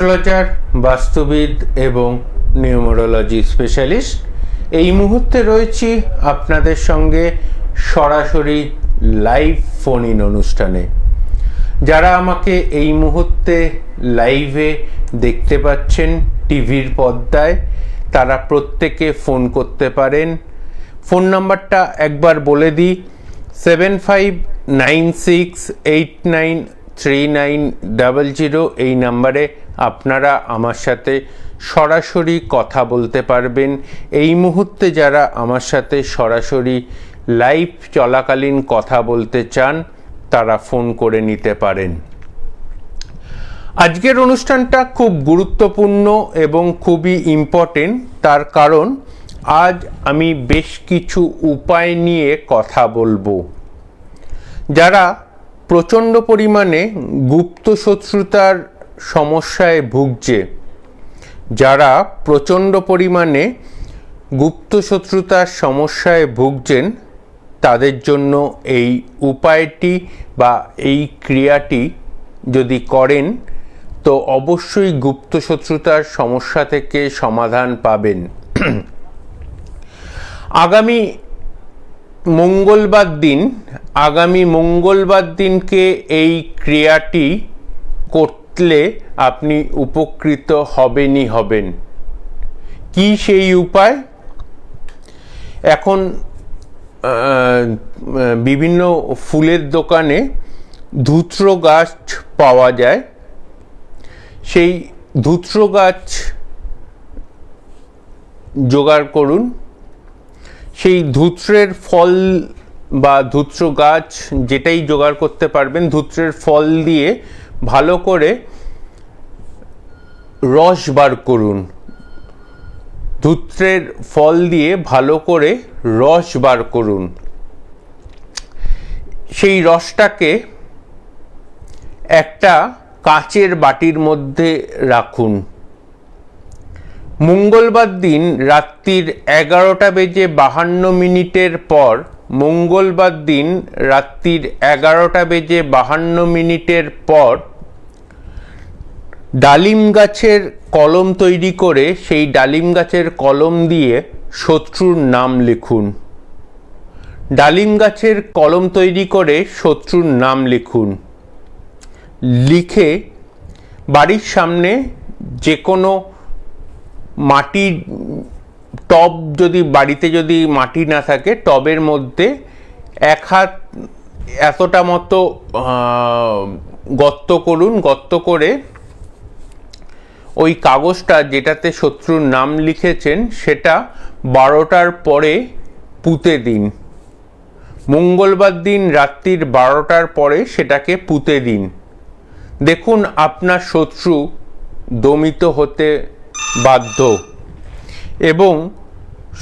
Astrologer, বাস্তুবিদ এবং numerology specialist. এই মুহূর্তে রয়েছি আপনাদের সঙ্গে সরাসরি লাইভ ফোন ইন অনুষ্ঠানে। যারা আমাকে এই মুহূর্তে লাইভে দেখতে পাচ্ছেন টিভির পর্দায়, তারা প্রত্যেকে ফোন করতে পারেন। ফোন নাম্বারটা একবার বলে দিই, 7596893900। এই নাম্বারে আপনারা আমার সাথে সরাসরি কথা বলতে পারবেন। এই মুহূর্তে যারা আমার সাথে সরাসরি লাইভ চলাকালীন কথা বলতে চান, তারা ফোন করে নিতে পারেন। আজকের অনুষ্ঠানটা খুব গুরুত্বপূর্ণ এবং খুবই ইম্পর্টেন্ট, তার কারণ আজ আমি বেশ কিছু উপায় নিয়ে কথা বলবো। যারা প্রচণ্ড পরিমাণে গুপ্ত শত্রুতার সমস্যায় ভুগছে, যারা প্রচণ্ড পরিমাণে গুপ্ত শত্রুতার সমস্যায় ভুগছেন, তাদের জন্য এই উপায়টি বা এই ক্রিয়াটি যদি করেন তো অবশ্যই গুপ্ত শত্রুতার সমস্যা থেকে সমাধান পাবেন। আগামী মঙ্গলবার দিনকে এই ক্রিয়াটি করলে আপনি উপকৃত হবেন। কি সেই উপায়? এখন বিভিন্ন ফুলের দোকানে ধূত্র গাছ পাওয়া যায়। সেই ধূত্র গাছ জোগাড় করুন। সেই ধূত্রের ফল বা ধূত্র গাছ যেটাই জোগাড় করতে পারবেন, ধূত্রের ফল দিয়ে ভালো করে রস বার করুন। ধূত্রের ফল দিয়ে ভালো করে রস বার করুন। সেই রসটাকে একটা কাচের বাটির মধ্যে রাখুন। মঙ্গলবার দিন রাত্রির 11:52 পর, মঙ্গলবার দিন রাত্রির 11:52 পর ডালিম গাছের কলম তৈরি করে সেই ডালিম গাছের কলম দিয়ে শত্রুর নাম লিখুন। ডালিম গাছের কলম তৈরি করে শত্রুর নাম লিখুন। লিখে বাড়ির সামনে যে কোনো মাটির টব, যদি বাড়িতে যদি মাটি না থাকে, টবের মধ্যে 1 হাত এতটা মতো গর্ত করুন। গর্ত করে ওই কাগজটা যেটাতে শত্রুর নাম লিখেছেন সেটা 12টার পরে পুঁতে দিন। মঙ্গলবার দিন রাত্রির 12টার পরে সেটাকে পুঁতে দিন। দেখুন আপনার শত্রু দমিত হতে বাধ্য এবং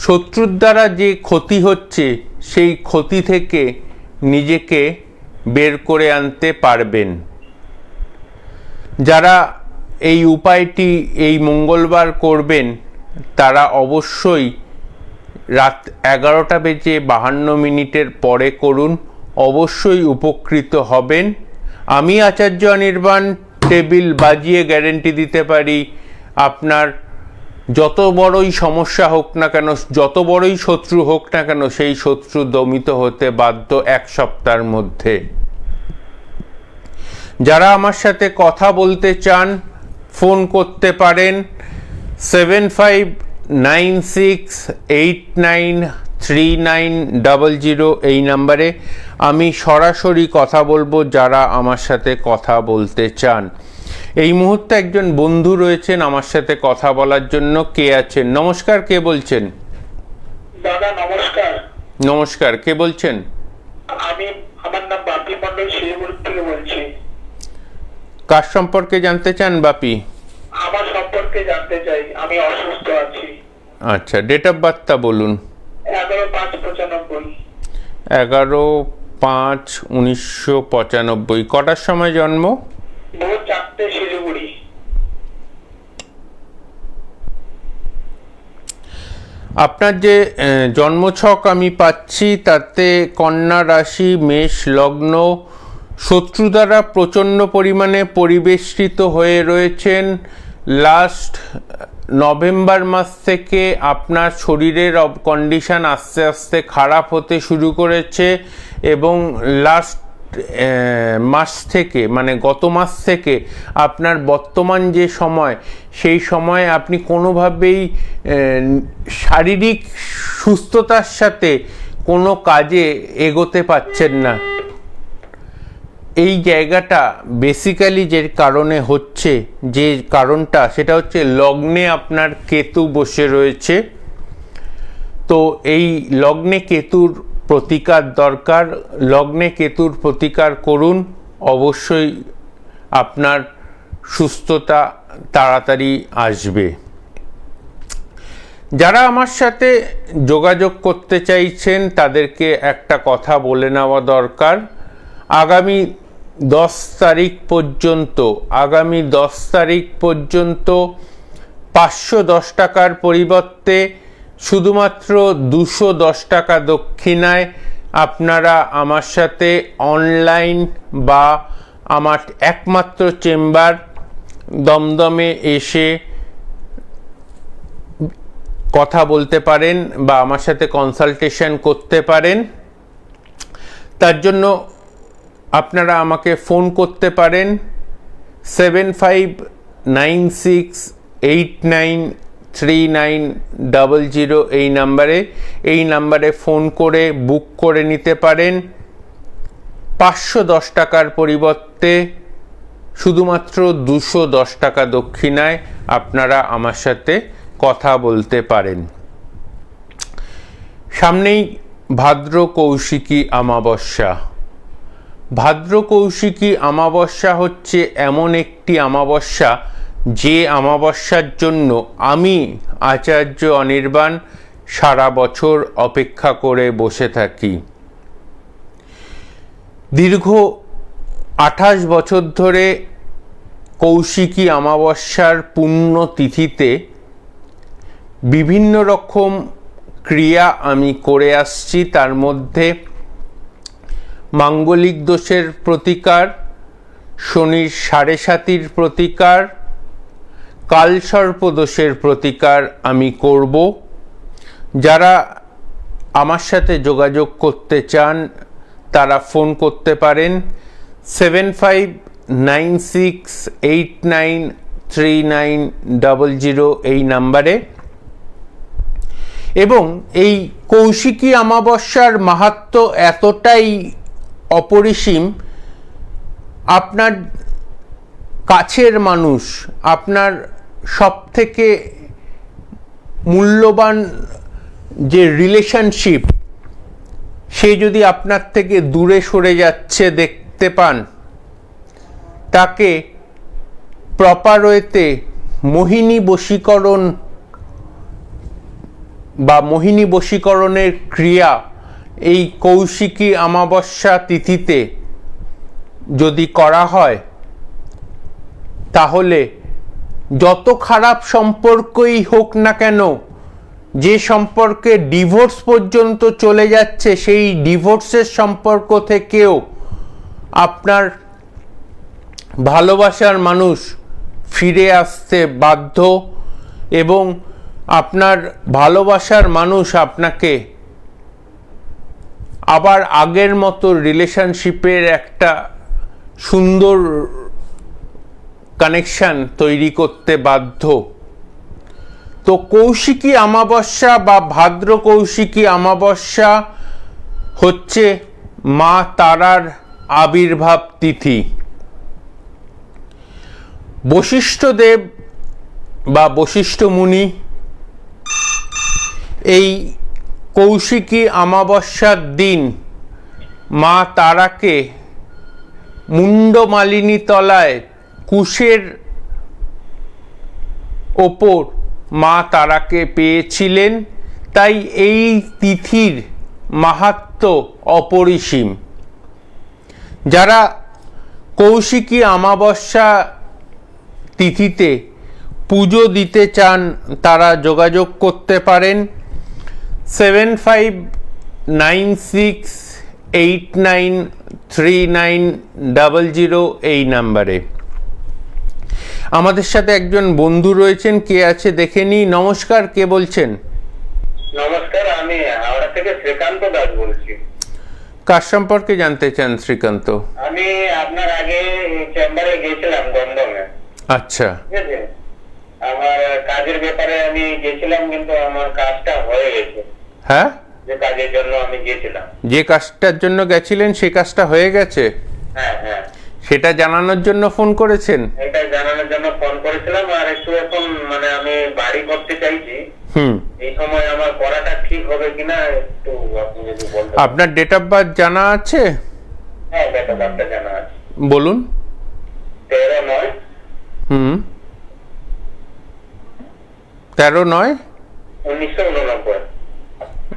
শত্রুর দ্বারা যে ক্ষতি হচ্ছে সেই ক্ষতি থেকে নিজেকে বের করে আনতে পারবেন। যারা এই উপায়টি এই মঙ্গলবার করবেন, তারা অবশ্যই রাত 11:52 পরে করুন। অবশ্যই উপকৃত হবেন। আমি আচার্য অনির্বাণ টেবিল বাজিয়ে গ্যারেন্টি দিতে পারি, আপনার যত বড়ই সমস্যা হোক না কেন, যত বড়ই শত্রু হোক না কেন, সেই শত্রু দমিত হতে বাধ্য 1 সপ্তাহের মধ্যে। যারা আমার সাথে কথা বলতে চান, ফোন করতে পারেন 7596893900 এই নাম্বারে। আমি সরাসরি কথা বলবো যারা আমার সাথে কথা বলতে চান। এই মুহূর্তে একজন বন্ধু রয়েছেন আমার সাথে কথা বলার জন্য। কে আছেন? নমস্কার, কে বলছেন? দাদা নমস্কার। নমস্কার, কে বলছেন? আমার নাম বাপি মন্ডল, শিলিগুড়ি থেকে বলছি। কার সম্পর্কে জানতে চান বাপি? আমার সম্পর্কে জানতে চাই, আমি অসুস্থ আছি। আচ্ছা, ডেট অফ বার্থটা বলুন। 11/5/95। 11/5/1995। কটার সময় জন্ম? ভোর 4টে, শিলিগুড়ি। আপনার যে জন্মছক আমি পাচ্ছি তাতে কন্যা রাশি, মেষ লগ্ন, শত্রু দ্বারা প্রচণ্ড পরিমাণে পরিবেষ্টিত হয়ে রয়েছেন। লাস্ট নভেম্বর মাস থেকে আপনার শরীরের কন্ডিশন আস্তে আস্তে খারাপ হতে শুরু করেছে এবং লাস্ট মাস থেকে মানে গত মাস থেকে আপনার বর্তমান যে সময় সেই সময়ে আপনি কোনোভাবেই শারীরিক সুস্থতার সাথে কোনো কাজে এগোতে পারছেন না। এই জায়গাটা বেসিক্যালি যে কারণে হচ্ছে, যে কারণটা সেটা হচ্ছে লগ্নে আপনার কেতু বসে রয়েছে। তো এই লগ্নে কেতুর প্রতিকার দরকার। লগ্নে কেতুর প্রতিকার করুন, অবশ্যই আপনার সুস্থতা তাড়াতাড়ি আসবে। যারা আমার সাথে যোগাযোগ করতে চাইছেন তাদেরকে একটা কথা বলে নেওয়া দরকার। আগামী 10 তারিখ পর্যন্ত 510 টাকার পরিবর্তে শুধুমাত্র 210 টাকা দক্ষিণায় আপনারা আমার সাথে অনলাইন বা আমার একমাত্র চেম্বার দমদমে এসে কথা বলতে পারেন বা আমার সাথে কনসালটেশন করতে পারেন। তার জন্য আপনারা আমাকে ফোন করতে পারেন 7596893900 এই নাম্বারে ফোন করে বুক করে নিতে পারেন। 510 টাকার পরিবর্তে শুধুমাত্র 210 টাকা দক্ষিণায় আপনারা আমার সাথে কথা বলতে পারেন। সামনেই ভাদ্র কৌশিকী অমাবস্যা। ভাদ্র কৌশিকী অমাবস্যা হচ্ছে এমন একটি অমাবস্যা যে অমাবস্যার জন্য আমি আচার্য অনির্বাণ সারা বছর অপেক্ষা করে বসে থাকি। দীর্ঘ 28 বছর ধরে কৌশিকী অমাবস্যার পুণ্য তিথিতে বিভিন্ন রকম ক্রিয়া আমি করে আসছি। তার মধ্যে মাঙ্গলিক দোষের প্রতিকার, শনির 7.5 প্রতিকার, কালসর্প দোষের প্রতিকার আমি করব। যারা আমার সাথে যোগাযোগ করতে চান তারা ফোন করতে পারেন 7596893900 এই নাম্বারে। এবং এই কৌশিকী অমাবস্যার মাহাত্ম্য এতটাই অপরিসীম, আপনার কাছের মানুষ, আপনার সবথেকে মূল্যবান যে রিলেশনশিপ, সে যদি আপনার থেকে দূরে সরে যাচ্ছে দেখতে পান, তাকে প্রপার ওয়েতে মোহিনী বশীকরণ বা মোহিনী বশীকরণের ক্রিয়া এই কৌশিকী অমাবস্যা তিথিতে যদি করা হয়, তাহলে যত খারাপ সম্পর্কই হোক না কেন, যে সম্পর্কে ডিভোর্স পর্যন্ত চলে যাচ্ছে, সেই ডিভোর্সের সম্পর্ক থেকেও আপনার ভালোবাসার মানুষ ফিরে আসতে বাধ্য এবং আপনার ভালোবাসার মানুষ আপনাকে আবার আগের মতো রিলেশনশিপের একটা সুন্দর কানেকশন তৈরি করতে বাধ্য। তো কৌশিকী অমাবস্যা বা ভাদ্র কৌশিকী অমাবস্যা হচ্ছে মা তারার আবির্ভাব তিথি। বশিষ্ঠদেব বা বশিষ্ঠ মুনি এই কৌশিকী অমাবস্যার দিন মা তারাকে মুন্ডমালিনী তলায় কুশের ওপর মা তারাকে পেয়েছিলেন। তাই এই তিথির মাহাত্ম্য অপরিসীম। যারা কৌশিকী অমাবস্যা তিথিতে পুজো দিতে চান তারা যোগাযোগ করতে পারেন 7596893900 এই নাম্বারে। আমাদের সাথে একজন বন্ধু রয়েছেন, কে আছে দেখে নি। নমস্কার, কে বলছেন? নমস্কার, আমি হাওড়া থেকে শ্রীকান্ত দাস বলছি। কার সম্পর্কে জানতে চান শ্রীকান্ত? আমি আপনার আগে চেম্বারে গেছিলাম দমদমে। আচ্ছা, ঠিক আছে, আমার কাজের ব্যাপারে আমি গেছিলাম, কিন্তু আমার কাজটা হয়ে গেছে। হ্যাঁ, যে কাজের জন্য আমি গেছিলাম। যে কাজটার জন্য গেছিলেন সেই কাজটা হয়ে গেছে, হ্যাঁ হ্যাঁ, সেটা জানানোর জন্য ফোন করেছেন? এটা জানানোর জন্য ফোন করেছিলাম। আর একটু এখন মানে আমি বাড়ি করতে চাইছি। এই সময় আমার করাটা ঠিক হবে কিনা একটু আপনি যদি বলতেন। আপনার ডেট অফ বার্থ জানা আছে? হ্যাঁ, ডেট অফ বার্থটা জানা আছে। বলুন। 13/9 13/9 1989।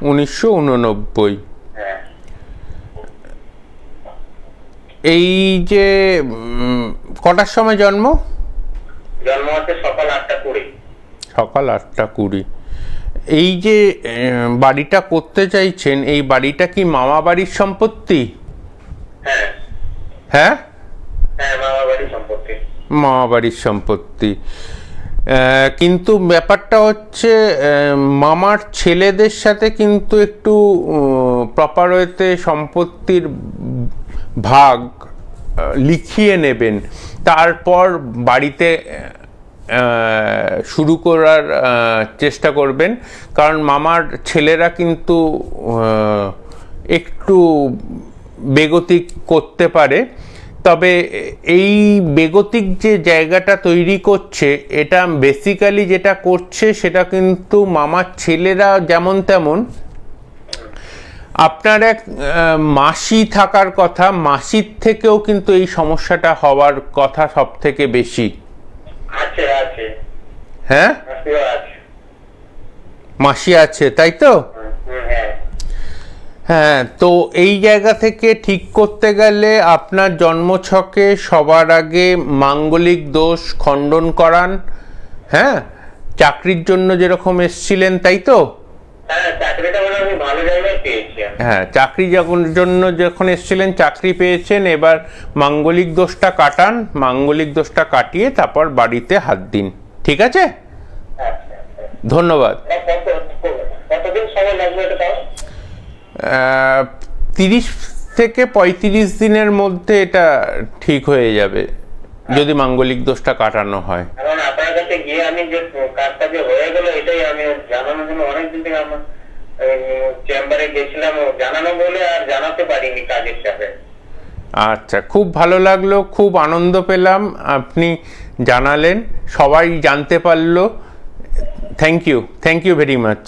1989। হ্যাঁ, এই যে কটার সময় জন্ম? জন্ম হচ্ছে সকাল 8:20। সকাল 8:20। এই যে বাড়িটা করতে চাইছেন, এই বাড়িটা কি মামা বাড়ির সম্পত্তি? হ্যাঁ হ্যাঁ, হ্যাঁ, মামা বাড়ির সম্পত্তি। মামা বাড়ির সম্পত্তি। কিন্তু ব্যাপারটা হচ্ছে মামার ছেলেদের সাথে কিন্তু একটু প্রপার ওয়েতে সম্পত্তির ভাগ লিখিয়ে নেবেন, তারপর বাড়িতে শুরু করার চেষ্টা করবেন। কারণ মামার ছেলেরা কিন্তু একটু বেগতিক করতে পারে। তবে এই বেগতিক যে জায়গাটা তৈরি করছে, এটা বেসিক্যালি যেটা করছে সেটা কিন্তু মামার ছেলেরা যেমন তেমন। আপনার এক মাসি থাকার কথা, মাসির থেকেও কিন্তু এই সমস্যাটা হওয়ার কথা সব থেকে বেশি। আছে আছে। হ্যাঁ, আছে। মাসি আছে, তাই তো? হ্যাঁ হ্যাঁ, তো এই জায়গা থেকে ঠিক করতে গেলে আপনার জন্মছকে সবার আগে মাঙ্গলিক দোষ খণ্ডন করান। হ্যাঁ, চাকরির জন্য যেরকম এসছিলেন, তাই তো? হ্যাঁ, চাকরিটা মানে আমি ভালো জায়গায় পেয়েছি। হ্যাঁ, চাকরি জন্য যখন এসছিলেন চাকরি পেয়েছেন, এবার মাঙ্গলিক দোষটা কাটান, মাঙ্গলিক দোষটা কাটিয়ে তারপর বাড়িতে হাত দিন। ঠিক আছে, ধন্যবাদ। কতদিন সময় লাগবে এটা তাও? 30 থেকে 35 দিনের মধ্যে এটা ঠিক হয়ে যাবে, যদি মাঙ্গলিক দোষটা কাটানো হয়। কারণ আপনার কাছে গিয়ে আমি যে কাজটা যে হয়ে গেল, এটাই আমি জানানোর জন্য অনেকদিন থেকে আমার চেম্বারে গেছিলাম, জানানো বলে আর জানাতে পারিনি কাজের চাপে। আচ্ছা, খুব ভালো লাগলো, খুব আনন্দ পেলাম আপনি জানালেন, সবাই জানতে পারলো। Thank you very much.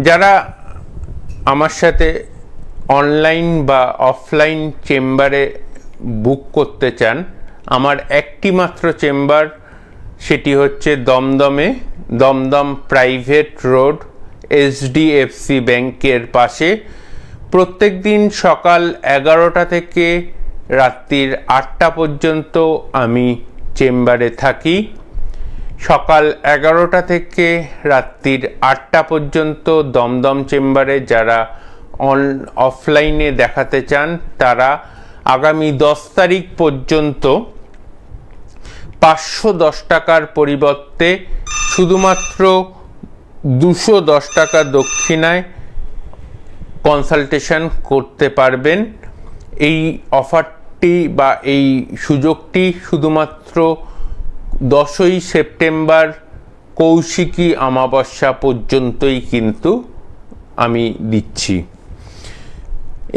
যারা আমার সাথে অনলাইন বা অফলাইন চেম্বারে বুক করতে চান, আমার একটি মাত্র চেম্বার, সেটি হচ্ছে দমদমে, দমদম প্রাইভেট রোড, HDFC ব্যাংকের পাশে। প্রত্যেক দিন সকাল 11টা থেকে রাত্রির 8টা পর্যন্ত আমি চেম্বারে থাকি। সকাল 11টা থেকে রাত্রির 8টা পর্যন্ত দমদম চেম্বারে যারা অফলাইনে দেখাতে চান, তারা আগামী 10 তারিখ পর্যন্ত 510 টাকার পরিবর্তে শুধুমাত্র 210 টাকা দক্ষিণায় কনসালটেশন করতে পারবেন। এই অফারটি বা এই সুযোগটি শুধুমাত্র 10ই সেপ্টেম্বর কৌশিকী অমাবস্যা পর্যন্তই কিন্তু আমি দিচ্ছি।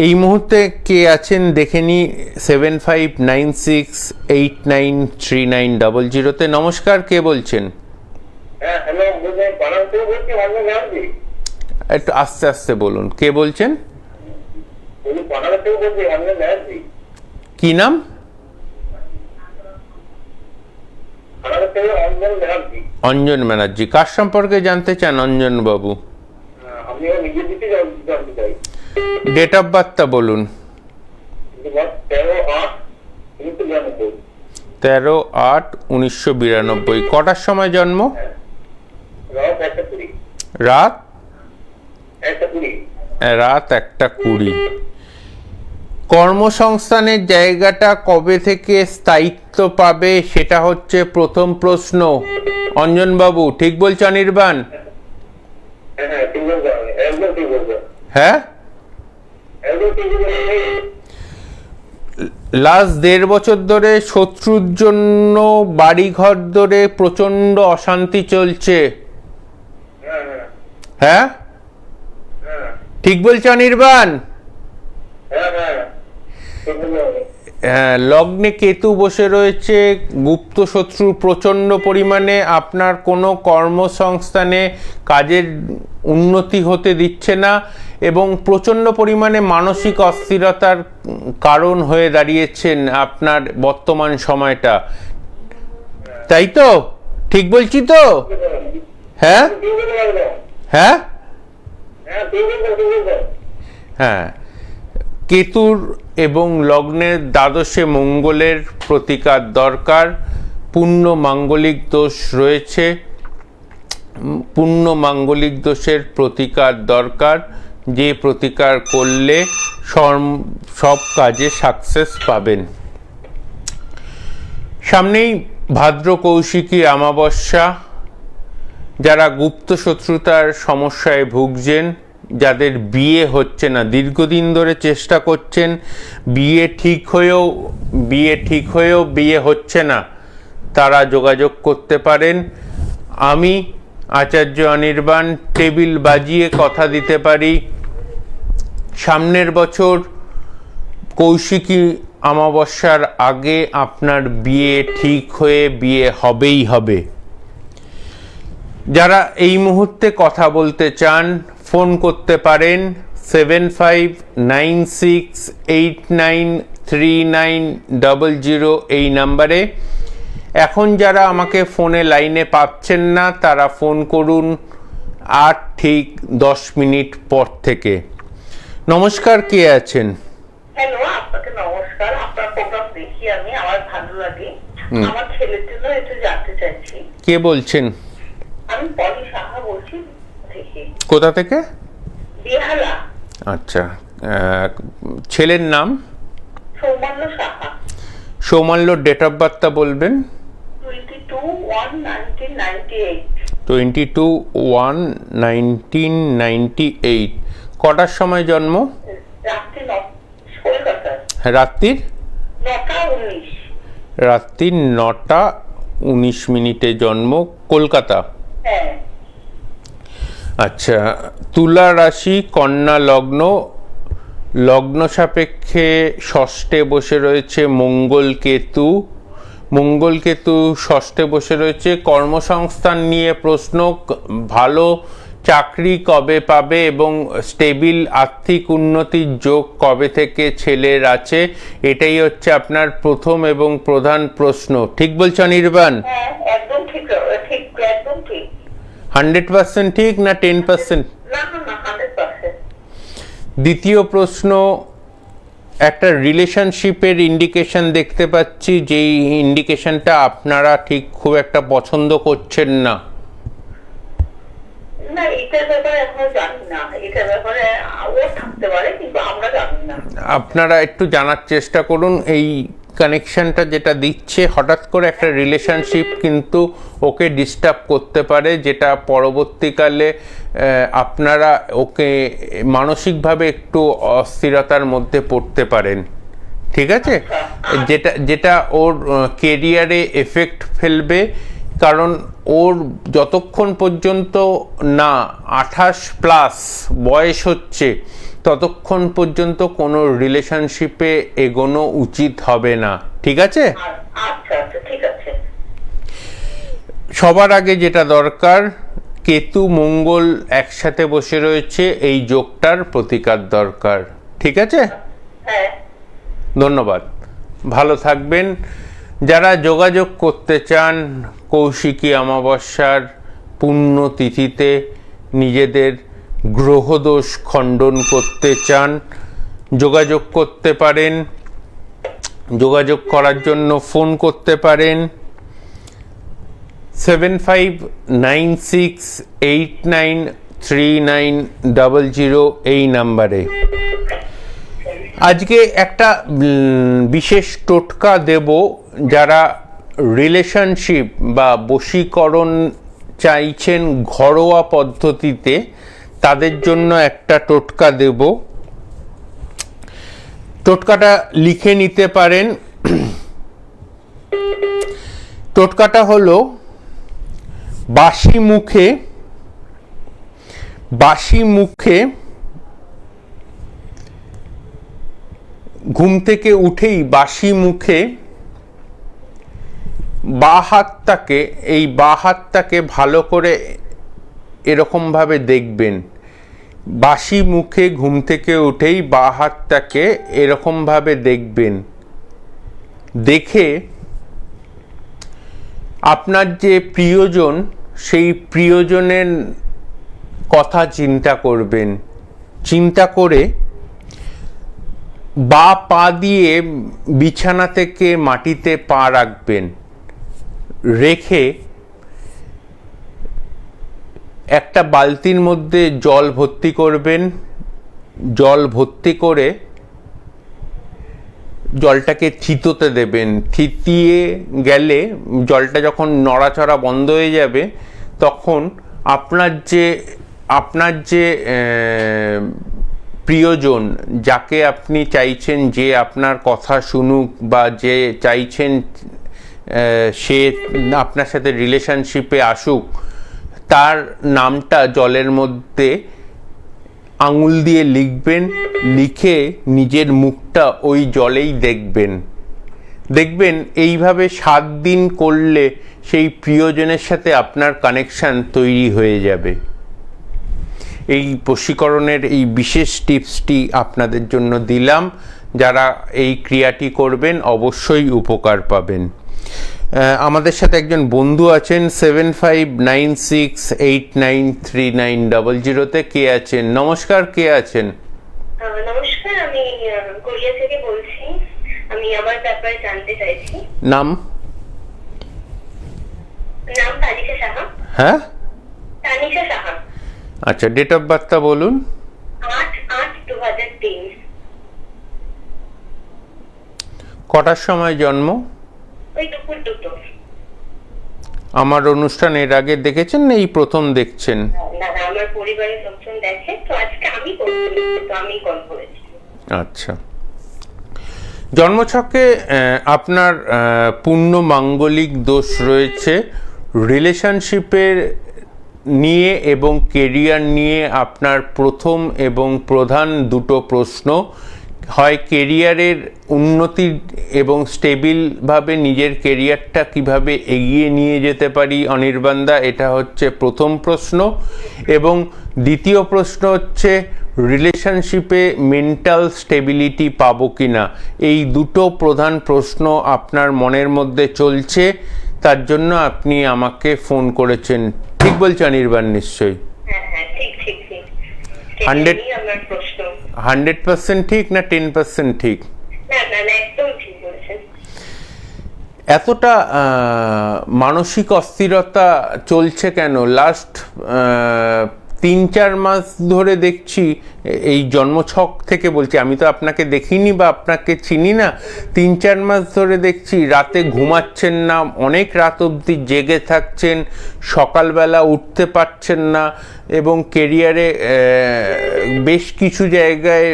এই মুহূর্তে কে আছেন দেখে নি 7596893900-তে। নমস্কার, কে বলছেন? হ্যাঁ, হ্যালো, বলছি ভালো নামজি। একটু আস্তে আস্তে বলুন, কে বলছেন? কি নাম? অঞ্জন ব্যানার্জি। কার সম্পর্কে জানতে চান অঞ্জন বাবু? ডেট অফ বার্থটা বলুন। 13/8/1992। কটার সময় জন্ম? রাত 1:20। কর্মসংস্থানের জায়গাটা কবে থেকে স্থায়িত্ব দায়িত্ব পাবে সেটা হচ্ছে প্রথম প্রশ্ন। অঞ্জনবাবু ঠিক বলছে অনির্বাণ? হ্যাঁ ঠিক বলছো, একদম ঠিক বলছো, হ্যাঁ, একদম ঠিক বলছো। লাস্ট 1.5 বছর ধরে শত্রুর জন্য বাড়িঘর ধরে প্রচন্ড অশান্তি চলছে। হ্যাঁ হ্যাঁ হ্যাঁ হ্যাঁ ঠিক বলছে অনির্বাণ? হ্যাঁ হ্যাঁ ঠিক বলছো। হ্যাঁ, লগ্নে কেতু বসে রয়েছে, গুপ্ত শত্রু প্রচণ্ড পরিমাণে আপনার কোনো কর্মসংস্থানে কাজের উন্নতি হতে দিচ্ছে না এবং প্রচণ্ড পরিমাণে মানসিক অস্থিরতার কারণ হয়ে দাঁড়িয়েছেন আপনার বর্তমান সময়টা, তাই তো? ঠিক বলছি তো? হ্যাঁ ঠিক বলছো একদম। হ্যাঁ হ্যাঁ ঠিক বলছো, ঠিক বলছো। হ্যাঁ, কেতুর এবং লগ্নের দ্বাদশে মঙ্গলের প্রতিকার দরকার। পূর্ণ মাঙ্গলিক দোষ রয়েছে, পূর্ণ মাঙ্গলিক দোষের প্রতিকার দরকার, যে প্রতিকার করলে সব কাজে সাকসেস পাবেন। সামনেই ভাদ্র কৌশিকী অমাবস্যা। যারা গুপ্ত শত্রুতার সমস্যায় ভুগছেন, যাদের বিয়ে হচ্ছে না, দীর্ঘদিন ধরে চেষ্টা করছেন, বিয়ে ঠিক হয়েও বিয়ে হচ্ছে না, তারা যোগাযোগ করতে পারেন। আমি আচার্য অনির্বাণ টেবিল বাজিয়ে কথা দিতে পারি, সামনের বছর কৌশিকী অমাবস্যার আগে আপনার বিয়ে ঠিক হয়ে বিয়ে হবেই হবে। যারা এই মুহূর্তে কথা বলতে চান ফোন করতে পারেন 7596893900 এই নাম্বারে। এখন যারা আমাকে ফোনে লাইনে পাচ্ছেন না তারা ফোন করুন আর ঠিক 10 মিনিট পর থেকে। নমস্কার, কে আছেন? হ্যালো, আপনাকে নমস্কার। আপনার প্রোগ্রাম দেখি আমি, আমার ভালো লাগে। আমার ছেলের জন্য একটু জানতে চাইছি। কে বলছেন? আমি পলি সাহা বলছি থেকে। কোথা থেকে? বেহালা। আচ্ছা, ছেলের নাম? সৌমান্য সাহা। সৌমাল্য, ডেট অফ বার্থটা বলবেন? 22/1/1998। 22/1/1998। কটার সময় জন্ম? রাত্রি কলকাতায়। রাত্রির 9:19। রাত্রি 9:19 জন্ম, কলকাতা। হ্যাঁ। আচ্ছা, তুলা রাশি, কন্যা লগ্ন, লগ্ন সাপেক্ষে ষষ্ঠে বসে রয়েছে মঙ্গল কেতু। মঙ্গল কেতু ষষ্ঠে বসে রয়েছে। কর্মসংস্থান নিয়ে প্রশ্ন, ভালো চাকরি কবে পাবে এবং স্টেবিল আর্থিক উন্নতির যোগ কবে থেকে ছেলের আছে, এটাই হচ্ছে আপনার প্রথম এবং প্রধান প্রশ্ন। ঠিক বলছো অনির্বাণ? হ্যাঁ, একদম ঠিক, ঠিক, একদম ঠিক। 100% ঠিক না 10%? না না না, 100%। দ্বিতীয় প্রশ্ন, একটা রিলেশনশিপের ইন্ডিকেশন দেখতে পাচ্ছি, যেই ইন্ডিকেশনটা আপনারা ঠিক খুব একটা পছন্দ করছেন না। না, এটার ব্যাপারে এখনো জানি না। এটার ব্যাপারে ও থাকতে পারে, কিন্তু আমরা জানি না। আপনারা একটু জানার চেষ্টা করুন। এই কানেকশনটা যেটা দিচ্ছে, হঠাৎ করে একটা রিলেশনশিপ কিন্তু ওকে ডিস্টার্ব করতে পারে, যেটা পরবর্তীকালে আপনারা ওকে মানসিকভাবে একটু অস্থিরতার মধ্যে পড়তে পারেন। ঠিক আছে? যেটা ওর কেরিয়ারে এফেক্ট ফেলবে, কারণ ওর যতক্ষণ পর্যন্ত না 28+ বয়স হচ্ছে ততক্ষণ পর্যন্ত কোনো রিলেশনশিপে এগোনো উচিত হবে না। ঠিক আছে? আচ্ছা আচ্ছা, ঠিক আছে। সবার আগে যেটা দরকার, কেতু মঙ্গল একসাথে বসে রয়েছে, এই যোগটার প্রতিকার দরকার। ঠিক আছে? হ্যাঁ। ধন্যবাদ, ভালো থাকবেন। যারা যোগাযোগ করতে চান কৌশিকী অমাবস্যার পুণ্যতিথিতে, নিজেদের গ্রহদোষ খণ্ডন করতে চান, যোগাযোগ করতে পারেন। যোগাযোগ করার জন্য ফোন করতে পারেন 7596893900 এই নাম্বারে। আজকে একটা বিশেষ টোটকা দেব, যারা রিলেশনশিপ বা বশীকরণ চাইছেন ঘরোয়া পদ্ধতিতে, তাদের জন্য একটা টোটকা দেব। টোটকাটা লিখে নিতে পারেন। টোটকাটা হলো বাসি মুখে ঘুম থেকে উঠেই বাসি মুখে বাঁ হাতটাকে ভালো করে এরকমভাবে দেখবেন। বাসি মুখে ঘুম থেকে উঠেই বাঁ হাতটাকে এরকমভাবে দেখবেন। দেখে আপনার যে প্রিয়জন, সেই প্রিয়জনের কথা চিন্তা করবেন। চিন্তা করে বাঁ পা দিয়ে বিছানা থেকে মাটিতে পা রাখবেন। রেখে একটা বালতির মধ্যে জল ভর্তি করবেন। জল ভর্তি করে জলটাকে থিতোতে দেবেন। থিতিয়ে গেলে জলটা যখন নড়াচড়া বন্ধ হয়ে যাবে, তখন আপনার যে প্রিয়জন, যাকে আপনি চাইছেন যে আপনার কথা শুনুক বা যে চাইছেন সে আপনার সাথে রিলেশনশিপে আসুক, তার নামটা জলের মধ্যে আঙুল দিয়ে লিখবেন। লিখে নিজের মুখটা ওই জলেই দেখবেন। এইভাবে 7 দিন করলে সেই প্রিয়জনের সাথে আপনার কানেকশন তৈরি হয়ে যাবে। এই বশীকরণের এই বিশেষ টিপসটি আপনাদের জন্য দিলাম। যারা এই ক্রিয়াটি করবেন অবশ্যই উপকার পাবেন। আমাদের সাথে একজন বন্ধু আছেন 7596893900-তে। কে আছেন? নমস্কার, কে আছেন? নমস্কার, আমি কোরিয়া থেকে বলছি। আমি আমার ব্যাপারে জানতে চাইছি। নাম তানিশা সাহা। হ্যাঁ, তানিশা সাহা। আচ্ছা, ডেট অফ বার্থটা বলুন। 8/8/2003। কটার সময় জন্ম? ওই দুপুর 2টো। আমার অনুষ্ঠান এর আগে দেখেছেন না এই প্রথম দেখছেন? না, আমার পরিবারের লোকজন দেখে, তো আজকে আমি কল করেছি। আচ্ছা, জন্মছকে আপনার পূর্ণ মাঙ্গলিক দোষ রয়েছে। রিলেশনশিপের নিয়ে এবং কেরিয়ার নিয়ে আপনার প্রথম এবং প্রধান দুটো প্রশ্ন হয়। কেরিয়ারের উন্নতি এবং স্টেবিলভাবে নিজের কেরিয়ারটা কিভাবে এগিয়ে নিয়ে যেতে পারি অনির্বাণদা, এটা হচ্ছে প্রথম প্রশ্ন। এবং দ্বিতীয় প্রশ্ন হচ্ছে রিলেশনশিপে মেন্টাল স্টেবিলিটি পাবো কিনা। এই দুটো প্রধান প্রশ্ন আপনার মনের মধ্যে চলছে, তার জন্য আপনি আমাকে ফোন করেছেন। ঠিক বলছি অনির্বাণ? নিশ্চয়ই। হ্যাঁ, ঠিক। 100% ঠিক না 10% ঠিক? না, একদম ঠিক বলেছেন। এতটা মানসিক অস্থিরতা চলছে কেন? লাস্ট 3-4 মাস ধরে দেখছি, এই জন্মছক থেকে বলছি, আমি তো আপনাকে দেখিনি বা আপনাকে চিনি না। 3-4 মাস ধরে দেখছি রাতে ঘুমাচ্ছেন না, অনেক রাত অবধি জেগে থাকছেন, সকালবেলা উঠতে পারছেন না, এবং কেরিয়ারে বেশ কিছু জায়গায়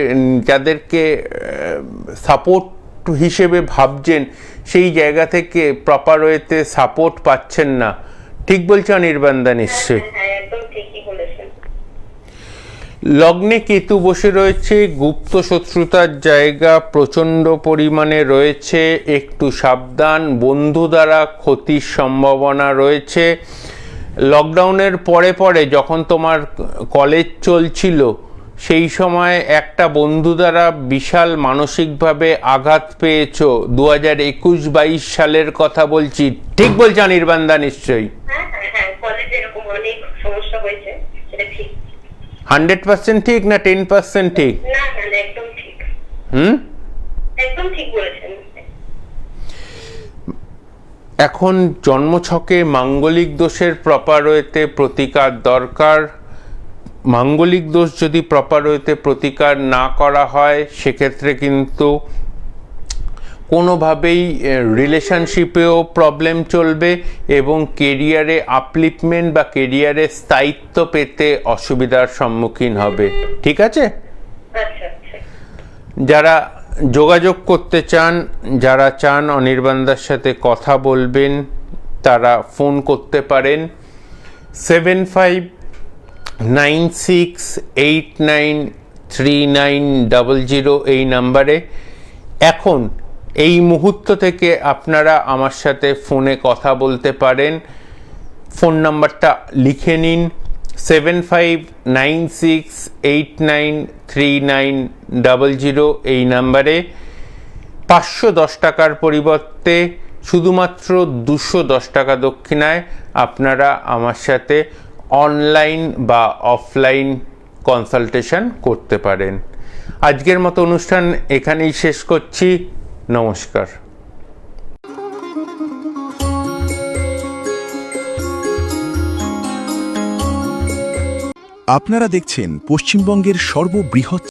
যাদেরকে সাপোর্ট হিসেবে ভাবছেন, সেই জায়গা থেকে প্রপার ওয়েতে সাপোর্ট পাচ্ছেন না। ঠিক বলছে অনির্বাণদা? নিশ্চয়। লগ্নে কেতু বসে রয়েছে, গুপ্ত শত্রুতার জায়গা প্রচণ্ড পরিমাণে রয়েছে। একটু সাবধান, বন্ধু দ্বারা ক্ষতির সম্ভাবনা রয়েছে। লকডাউনের পরে যখন তোমার কলেজ চলছিল, সেই সময় একটা বন্ধু দ্বারা বিশাল মানসিকভাবে আঘাত পেয়েছো। 2021-22 সালের কথা বলছি। ঠিক বলছে অনির্বাণদা? নিশ্চয়ই। হ্যাঁ, কলেজে এরকম অনেক সমস্যা হয়েছে, সেটা ঠিক। 100% ঠিক না 10% ঠিক? না, একদম ঠিক। একদম ঠিক বলেছেন। এখন জন্মছকে মাঙ্গলিক দোষের প্রপার ওয়েতে প্রতিকার দরকার। মাঙ্গলিক দোষ যদি প্রপার ওয়েতে প্রতিকার না করা হয়, সেক্ষেত্রে কিন্তু কোনোভাবেই রিলেশনশিপেও প্রবলেম চলবে এবং কেরিয়ারে আপলিফমেন্ট বা কেরিয়ারে স্থায়িত্ব পেতে অসুবিধার সম্মুখীন হবে। ঠিক আছে? আচ্ছা আচ্ছা। যারা যোগাযোগ করতে চান, যারা চান অনির্বাণদার সাথে কথা বলবেন, তারা ফোন করতে পারেন 7596893900 এই নাম্বারে। এখন এই মুহূর্ত থেকে আপনারা আমার সাথে ফোনে কথা বলতে পারেন। ফোন নাম্বারটা লিখে নিন 7596893900 এই নাম্বারে। 510 টাকার পরিবর্তে শুধুমাত্র 210 টাকা দক্ষিণায় আপনারা আমার সাথে অনলাইন বা অফলাইন কনসালটেশন করতে পারেন। আজকের মতো অনুষ্ঠান এখানেই শেষ করছি। নমস্কার। আপনারা দেখছেন পশ্চিমবঙ্গের সর্ববৃহৎ